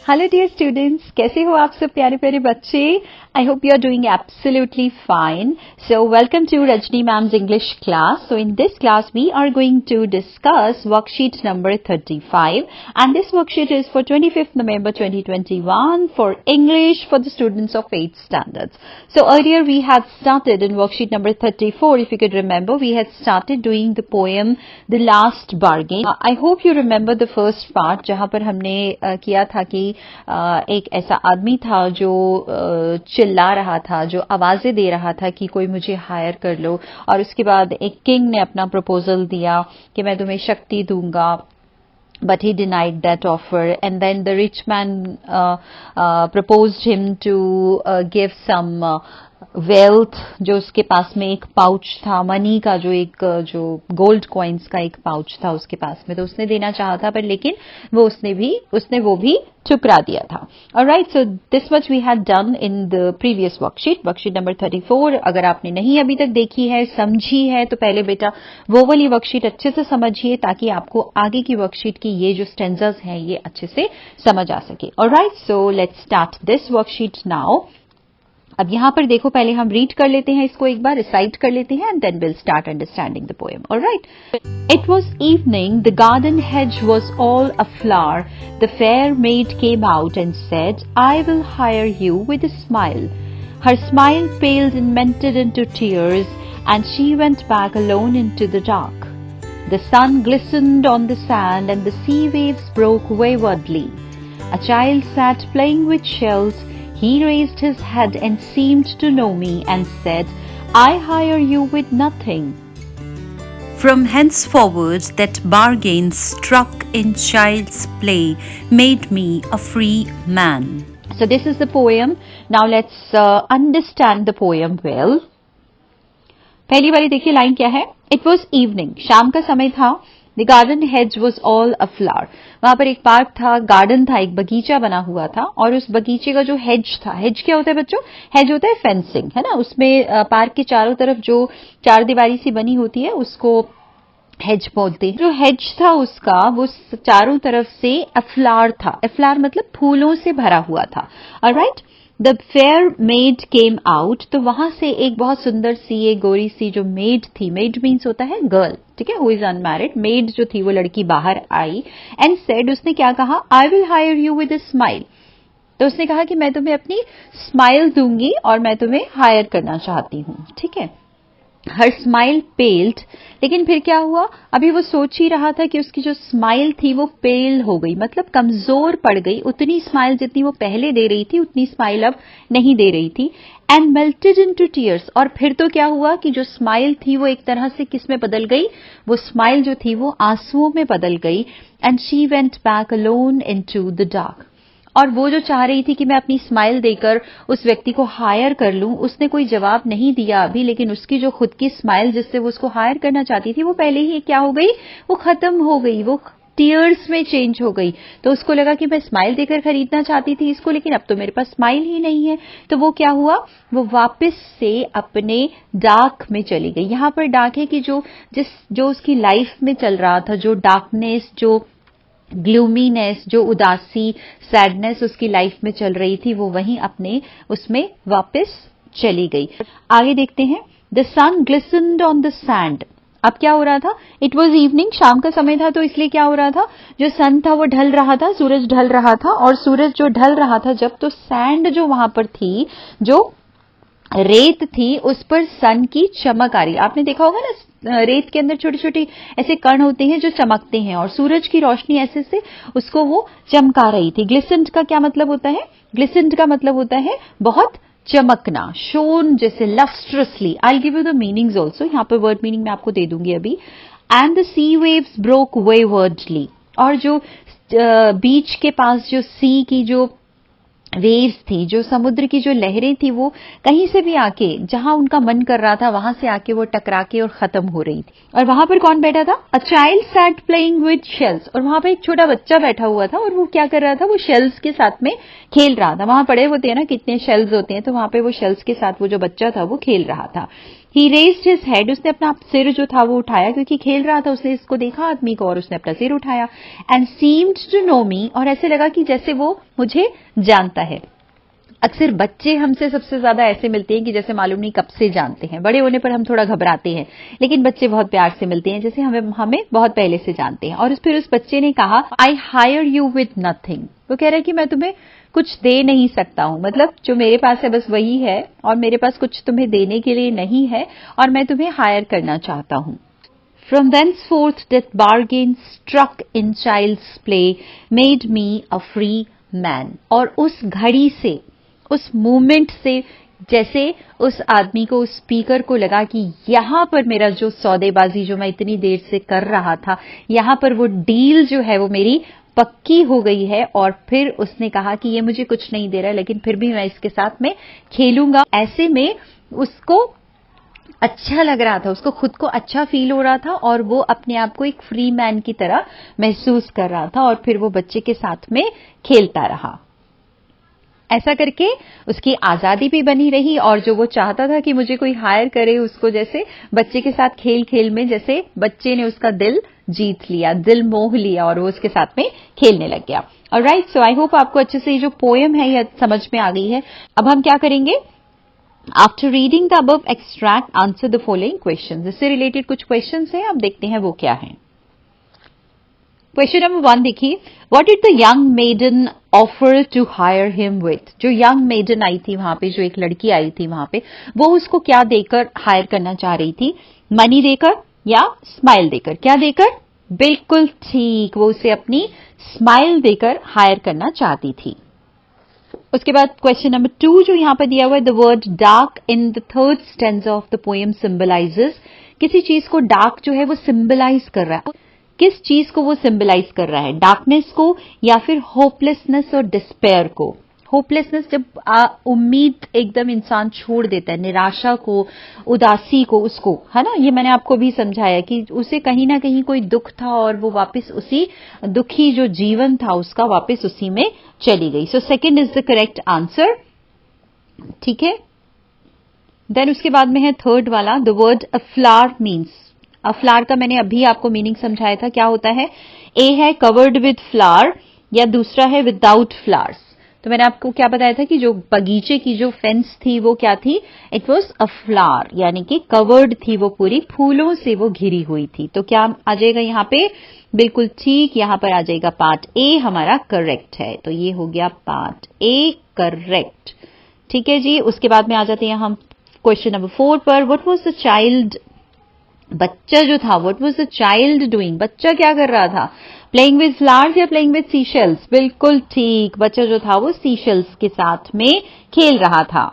Hello dear students, कैसे हो आप सब प्यारे प्यारे बच्चे। I hope you are doing absolutely fine. So welcome to Rajni ma'am's English class. So in this class we are going to discuss worksheet number 35 and this worksheet is for 25th November 2021 for English for the students of 8th standards. So earlier we had started in worksheet number 34. If you could remember, we had started doing the poem The Last Bargain. I hope you remember the first part जहाँ पर हमने किया था कि एक ऐसा आदमी था जो चिल्ला रहा था, जो आवाजें दे रहा था कि कोई मुझे हायर कर लो, और उसके बाद एक किंग ने अपना प्रपोजल दिया कि मैं तुम्हें शक्ति दूंगा. But he denied that offer, and then the rich man proposed him to give some wealth. जो उसके पास में एक पाउच था मनी का, जो गोल्ड कॉइन्स का एक पाउच था उसके पास में, तो उसने देना चाहा था, पर लेकिन उसने वो भी ठुकरा दिया था. Alright, so this much we had done in the previous worksheet number 34. अगर आपने नहीं अभी तक देखी है, समझी है, तो पहले बेटा वो वाली वर्कशीट अच्छे से समझिए ताकि आपको आगे की वर्कशीट की ये जो स्टेंजास हैं ये अच्छे से समझ आ सके. Alright, so let's start this worksheet now. अब यहाँ पर देखो, पहले हम रीड कर लेते हैं इसको, एक बार रिसाइट कर लेते हैं, and then will start understanding the poem. Alright. It was evening, the garden hedge was all aflower. The fair maid came out and said, I will hire you with a smile. Her smile paled and melted into tears, and she went back alone into the dark. The sun glistened on the sand, and the sea waves broke waywardly. A child sat playing with shells. He raised his head and seemed to know me and said, I hire you with nothing. From henceforward that bargain struck in child's play made me a free man. So this is the poem. Now let's understand the poem well. पहली वाली देखिए line क्या है. It was evening. शाम का समय था. The garden hedge was all aflower. वहां पर एक पार्क था, गार्डन था, एक बगीचा बना हुआ था, और उस बगीचे का जो हेज था, हेज क्या होता है बच्चों? हेज होता है फेंसिंग, है ना. उसमें पार्क के चारों तरफ जो चार दीवारी सी बनी होती है उसको हेज बोलते हैं. जो हेज था उसका, वो चारों तरफ से अफ्लार था. अफ्लार मतलब फूलों से भरा हुआ था. Alright. The fair made came out. तो वहां से एक बहुत सुंदर सी, एक गोरी सी जो मेड थी, मेड मीन्स होता है गर्ल, ठीक है, हु इज अनमैरिड. मेड जो थी वो लड़की बाहर आई, एंड सेड, उसने क्या कहा, I will hire you with a smile. तो उसने कहा कि मैं तुम्हें अपनी स्माइल दूंगी और मैं तुम्हें हायर करना चाहती हूँ, ठीक है. Her smile पेल्ड. लेकिन फिर क्या हुआ, अभी वो सोच ही रहा था कि उसकी जो स्माइल थी वो पेल हो गई, मतलब कमजोर पड़ गई. उतनी स्माइल जितनी वो पहले दे रही थी उतनी स्माइल अब नहीं दे रही थी. And melted into tears. और फिर तो क्या हुआ कि जो स्माइल थी वो एक तरह से किस में बदल गई, वो स्माइल जो थी वो आंसुओं में बदल गई. And she went back alone into the dark. और वो जो चाह रही थी कि मैं अपनी स्माइल देकर उस व्यक्ति को हायर कर लूं, उसने कोई जवाब नहीं दिया अभी, लेकिन उसकी जो खुद की स्माइल जिससे वो उसको हायर करना चाहती थी वो पहले ही क्या हो गई, वो खत्म हो गई, वो टीयर्स में चेंज हो गई. तो उसको लगा कि मैं स्माइल देकर खरीदना चाहती थी इसको, लेकिन अब तो मेरे पास स्माइल ही नहीं है. तो वो क्या हुआ, वो वापस से अपने डार्क में चली गई. यहां पर डार्क है कि जो उसकी लाइफ में चल रहा था, जो डार्कनेस, जो ग्लूमीनेस, जो उदासी, सैडनेस उसकी लाइफ में चल रही थी, वो वहीं अपने उसमें वापस चली गई. आगे देखते हैं. The sun glistened on the sand. अब क्या हो रहा था, इट वॉज इवनिंग, शाम का समय था, तो इसलिए क्या हो रहा था, जो सन था वो ढल रहा था, सूरज ढल रहा था, और सूरज जो ढल रहा था जब, तो सैंड जो वहां पर थी, जो रेत थी, उस पर सन की चमक आ रही. आपने देखा होगा ना, रेत के अंदर छोटे छोटे ऐसे कण होते हैं जो चमकते हैं, और सूरज की रोशनी ऐसे से उसको वो चमका रही थी. ग्लिसेंट का क्या मतलब होता है, ग्लिसेंट का मतलब होता है बहुत चमकना, शोन, जैसे lustrously. I give you the meanings also, यहाँ पर वर्ड मीनिंग मैं आपको दे दूंगी अभी. And the sea waves broke waywardly. और जो बीच के पास जो सी की जो वेव्स थी, जो समुद्र की जो लहरें थी, वो कहीं से भी आके, जहां उनका मन कर रहा था वहां से आके वो टकरा के और खत्म हो रही थी. और वहां पर कौन बैठा था, a child sat playing with shells. और वहां पर एक छोटा बच्चा बैठा हुआ था, और वो क्या कर रहा था, वो शेल्स के साथ में खेल रहा था. वहां पड़े होते हैं ना कितने शेल्स होते हैं, तो वहां पे वो शेल्स के साथ वो जो बच्चा था वो खेल रहा था. He raised his head, उसने अपना सिर जो था वो उठाया, क्योंकि खेल रहा था, उसने इसको देखा आदमी को और उसने अपना सिर उठाया. And seemed to know me, और ऐसे लगा कि जैसे वो मुझे जानता है. अक्सर बच्चे हमसे सबसे ज्यादा ऐसे मिलते हैं कि जैसे मालूम नहीं कब से जानते हैं. बड़े होने पर हम थोड़ा घबराते हैं, लेकिन बच्चे बहुत प्यार से मिलते हैं, जैसे हमें बहुत पहले से जानते हैं. और फिर उस बच्चे ने कहा, I hire you with nothing. वो कह रहा है कि मैं तुम्हें कुछ दे नहीं सकता हूं, मतलब जो मेरे पास है बस वही है और मेरे पास कुछ तुम्हें देने के लिए नहीं है और मैं तुम्हें हायर करना चाहता हूं. From thenceforth that bargain struck in child's play made me a free man. और उस घड़ी से, उस मोमेंट से, जैसे उस आदमी को, उस स्पीकर को लगा कि यहां पर मेरा जो सौदेबाजी जो मैं इतनी देर से कर रहा था, यहां पर वो डील जो है वो मेरी पक्की हो गई है. और फिर उसने कहा कि ये मुझे कुछ नहीं दे रहा, लेकिन फिर भी मैं इसके साथ में खेलूंगा. ऐसे में उसको अच्छा लग रहा था, उसको खुद को अच्छा फील हो रहा था और वो अपने आप को एक फ्री मैन की तरह महसूस कर रहा था. और फिर वो बच्चे के साथ में खेलता रहा. ऐसा करके उसकी आजादी भी बनी रही और जो वो चाहता था कि मुझे कोई हायर करे, उसको जैसे बच्चे के साथ खेल खेल में जैसे बच्चे ने उसका दिल जीत लिया, दिल मोह लिया और वो उसके साथ में खेलने लग गया. ऑलराइट, सो आई होप आपको अच्छे से ये जो पोएम है ये समझ में आ गई है. अब हम क्या करेंगे, after reading the above extract answer the following questions. इससे रिलेटेड कुछ क्वेश्चंस हैं, अब देखते हैं वो क्या हैं. क्वेश्चन नंबर 1 देखिए, what did the young maiden offer to hire him with. जो यंग मेडन आई थी वहां पे, जो एक लड़की आई थी वहां पे, वो उसको क्या देकर हायर करना चाह रही थी? मनी देकर या स्माइल देकर? क्या देकर? बिल्कुल ठीक, वो उसे अपनी स्माइल देकर हायर करना चाहती थी. उसके बाद क्वेश्चन नंबर 2 जो यहां पर दिया हुआ है, the word dark in the third stanza of the poem symbolizes. किसी चीज को डार्क जो है वो सिंबलाइज कर रहा है. किस चीज को वो सिंबलाइज कर रहा है? डार्कनेस को या फिर होपलेसनेस और डिस्पेयर को? होपलेसनेस, जब उम्मीद एकदम इंसान छोड़ देता है, निराशा को, उदासी को, उसको, है ना. ये मैंने आपको भी समझाया कि उसे कहीं ना कहीं कोई दुख था और वो वापस उसी दुखी जो जीवन था उसका वापस उसी में चली गई. So second is the correct answer. ठीक है. देन उसके बाद में है थर्ड वाला, the word a flower means. A flower का मैंने अभी आपको मीनिंग समझाया था, क्या होता है? ए है कवर्ड विद फ्लावर या दूसरा है विदाउट फ्लावर्स. तो मैंने आपको क्या बताया था कि जो बगीचे की जो फेंस थी वो क्या थी? इट वॉज अ फ्लावर, यानी कि कवर्ड थी, वो पूरी फूलों से वो घिरी हुई थी. तो क्या आ जाएगा यहाँ पे? बिल्कुल ठीक, यहां पर आ जाएगा पार्ट ए हमारा करेक्ट है. तो ये हो गया पार्ट ए करेक्ट. ठीक है जी. उसके बाद में आ जाते हैं हम क्वेश्चन नंबर 4 पर. व्हाट वाज द चाइल्ड, बच्चा जो था, what was the child doing? बच्चा क्या कर रहा था? प्लेइंग विद फ्लावर्स या प्लेइंग विद सीशेल्स? बिल्कुल ठीक, बच्चा जो था वो सीशेल्स के साथ में खेल रहा था.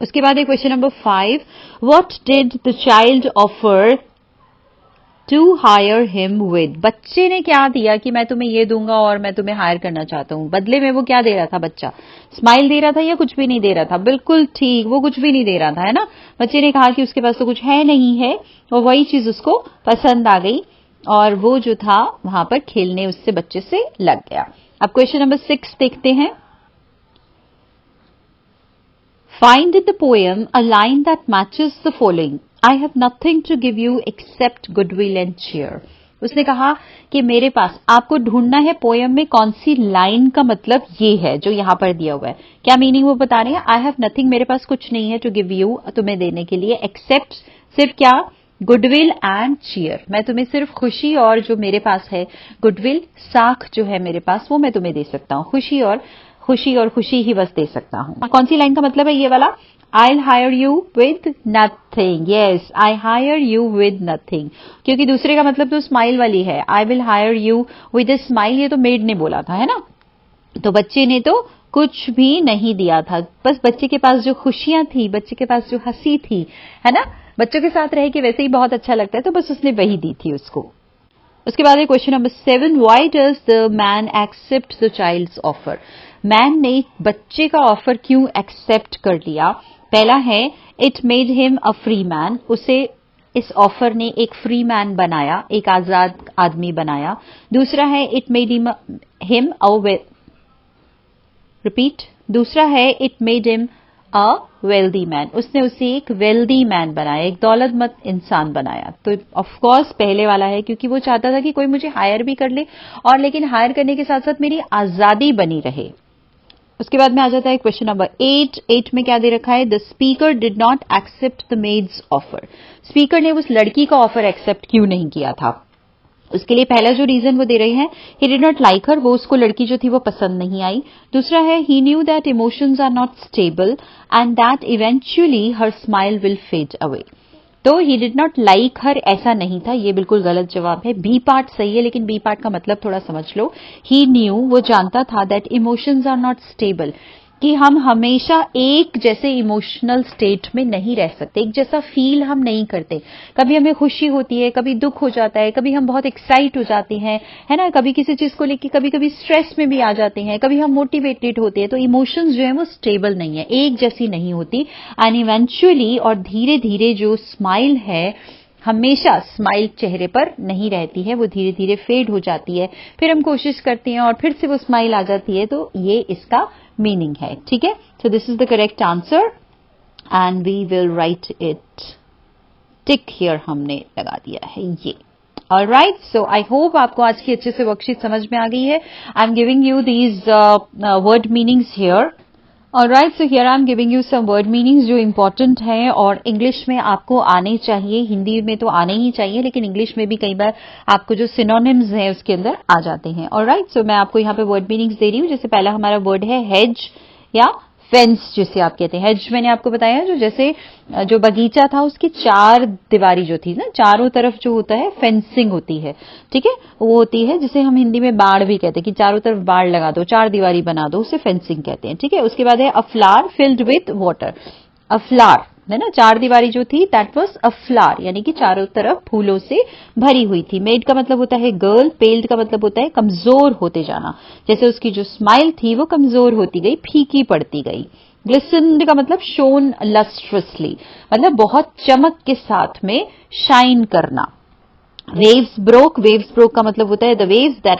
उसके बाद question number 5, what did the child offer to hire him with? बच्चे ने क्या दिया कि मैं तुम्हें ये दूंगा और मैं तुम्हें हायर करना चाहता हूं? बदले में वो क्या दे रहा था बच्चा? स्माइल दे रहा था या कुछ भी नहीं दे रहा था? बिल्कुल ठीक, वो कुछ भी नहीं दे रहा था, है ना. बच्चे ने कहा कि उसके पास तो कुछ है नहीं है और वही चीज उसको पसंद आ गई और वो जो था वहां पर खेलने उससे बच्चे से लग गया. अब क्वेश्चन नंबर 6 देखते हैं. Find in the poem a line that matches the following. I have nothing to give you except goodwill and cheer. उसने कहा कि मेरे पास, आपको ढूंढना है पोयम में कौन सी लाइन का मतलब ये है जो यहां पर दिया हुआ है. क्या मीनिंग वो बता रहे हैं? आई हैव नथिंग, मेरे पास कुछ नहीं है, टू गिव यू, तुम्हें देने के लिए, एक्सेप्ट, सिर्फ क्या? Goodwill and cheer. मैं तुम्हें सिर्फ खुशी और जो मेरे पास है गुडविल, साख जो है मेरे पास, वो मैं तुम्हें दे सकता हूं. खुशी और खुशी ही बस दे सकता हूं. कौन सी लाइन का मतलब है ये वाला? I'll hire you with nothing. Yes, I hire you with nothing. क्योंकि दूसरे का मतलब तो स्माइल वाली है. I will hire you with a smile, ये तो मेड ने बोला था, है ना. तो बच्चे ने तो कुछ भी नहीं दिया था, बस बच्चे के पास जो खुशियां थी, बच्चे के पास जो हंसी थी, है ना. बच्चों के साथ रह के वैसे ही बहुत अच्छा लगता है, तो बस उसने वही दी थी उसको. उसके बाद question number 7, why does the man accept the child's offer? Man ने बच्चे का ऑफर क्यों एक्सेप्ट कर लिया? पहला है, it made him a free man. उसे इस ऑफर ने एक फ्री मैन बनाया, एक आजाद आदमी बनाया. दूसरा है, इट मेड हिम रिपीट. दूसरा है, it made him a wealthy man, उसने उसे एक वेल्दी मैन बनाया, एक दौलतमंद इंसान बनाया। तो ऑफ कोर्स पहले वाला है, क्योंकि वो चाहता था कि कोई मुझे हायर भी कर ले और लेकिन हायर करने के साथ साथ मेरी आजादी बनी रहे। उसके बाद में आ जाता है क्वेश्चन नंबर 8 में क्या दे रखा है, the speaker did not accept the maid's offer. Speaker ने उस लड़की का ऑफर एक्सेप्ट क्यों नहीं किया था? उसके लिए पहला जो रीजन वो दे रहे हैं, ही डिड नॉट लाइक हर, वो उसको लड़की जो थी वो पसंद नहीं आई। दूसरा है, he knew that emotions are not stable and that eventually her smile will fade away. तो he did not like her ऐसा नहीं था, ये बिल्कुल गलत जवाब है। बी पार्ट सही है, लेकिन बी पार्ट का मतलब थोड़ा समझ लो। ही न्यू, वो जानता था, that emotions are not stable, कि हम हमेशा एक जैसे इमोशनल स्टेट में नहीं रह सकते, एक जैसा फील हम नहीं करते। कभी हमें खुशी होती है, कभी दुख हो जाता है, कभी हम बहुत एक्साइट हो जाते हैं, है ना, कभी किसी चीज को लेकर कभी कभी स्ट्रेस में भी आ जाते हैं, कभी हम मोटिवेटेड होते हैं। तो इमोशंस जो है वो स्टेबल नहीं है, एक जैसी नहीं होती। एंड इवेंचुअली, और धीरे धीरे जो स्माइल है, हमेशा स्माइल चेहरे पर नहीं रहती है, वो धीरे धीरे फेड हो जाती है। फिर हम कोशिश करते हैं और फिर से वो स्माइल आ जाती है। तो ये इसका मीनिंग है, ठीक है। So this is the correct answer and we will write it tick here, हमने लगा दिया है ये। ऑलराइट, सो आई होप आपको आज की अच्छे से वर्कशीट समझ में आ गई है। I am giving you these word meanings here. Alright, so here I am giving you some word meanings जो इंपॉर्टेंट हैं और इंग्लिश में आपको आने चाहिए, हिंदी में तो आने ही चाहिए, लेकिन इंग्लिश में भी कई बार आपको जो सिनोनिम्स हैं उसके अंदर आ जाते हैं। ऑलराइट, सो मैं आपको यहाँ पे वर्ड मीनिंग्स दे रही हूँ। जैसे पहला हमारा वर्ड है हेज या फेंस, जिसे आप कहते हैं। हेज मैंने आपको बताया, जो जैसे जो बगीचा था उसकी चार दीवारी जो थी ना, चारों तरफ जो होता है फेंसिंग होती है, ठीक है, वो होती है जिसे हम हिंदी में बाड़ भी कहते हैं, कि चारों तरफ बाड़ लगा दो, चार दीवारी बना दो, उसे फेंसिंग कहते हैं, ठीक है। उसके बाद है अ flower filled with water. A flower है ना, चार दीवारी जो थी, दैट वाज अ फ्लावर, यानी कि चारों तरफ फूलों से भरी हुई थी। मेड का मतलब होता है गर्ल, पेल्ड का मतलब होता है कमजोर होते जाना, जैसे उसकी जो स्माइल थी वो कमजोर होती गई, फीकी पड़ती गई। ग्लिसन्ड का मतलब शोन लस्ट्रसली, मतलब बहुत चमक के साथ में शाइन करना। वेव्स ब्रोक का मतलब होता है the waves that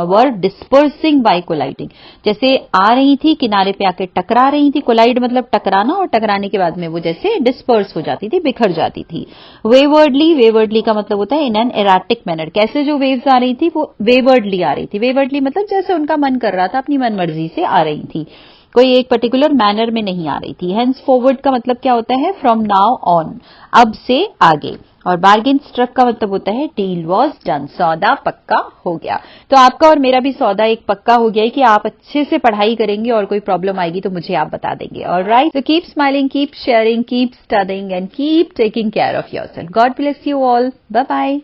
were dispersing by colliding, जैसे आ रही थी किनारे पे आके टकरा रही थी। कोलाइड मतलब टकराना, और टकराने के बाद में वो जैसे डिस्पर्स हो जाती थी, बिखर जाती थी। वेवर्डली का मतलब होता है इन एन एराटिक मैनर, कैसे जो वेव्स आ रही थी वो वेवर्डली आ रही थी। वेवर्डली मतलब जैसे उनका मन कर रहा था, अपनी मन मर्जी से आ रही थी, कोई एक पर्टिकुलर मैनर में नहीं आ रही थी। हेंस फॉरवर्ड का मतलब क्या होता है, फ्रॉम नाउ ऑन, अब से आगे। और बार्गेन स्ट्रक का मतलब होता है डील वॉज डन, सौदा पक्का हो गया। तो आपका और मेरा भी सौदा एक पक्का हो गया है कि आप अच्छे से पढ़ाई करेंगे और कोई प्रॉब्लम आएगी तो मुझे आप बता देंगे। Alright, so keep smiling, keep sharing, keep studying and keep taking care of yourself. God bless you all. Bye bye.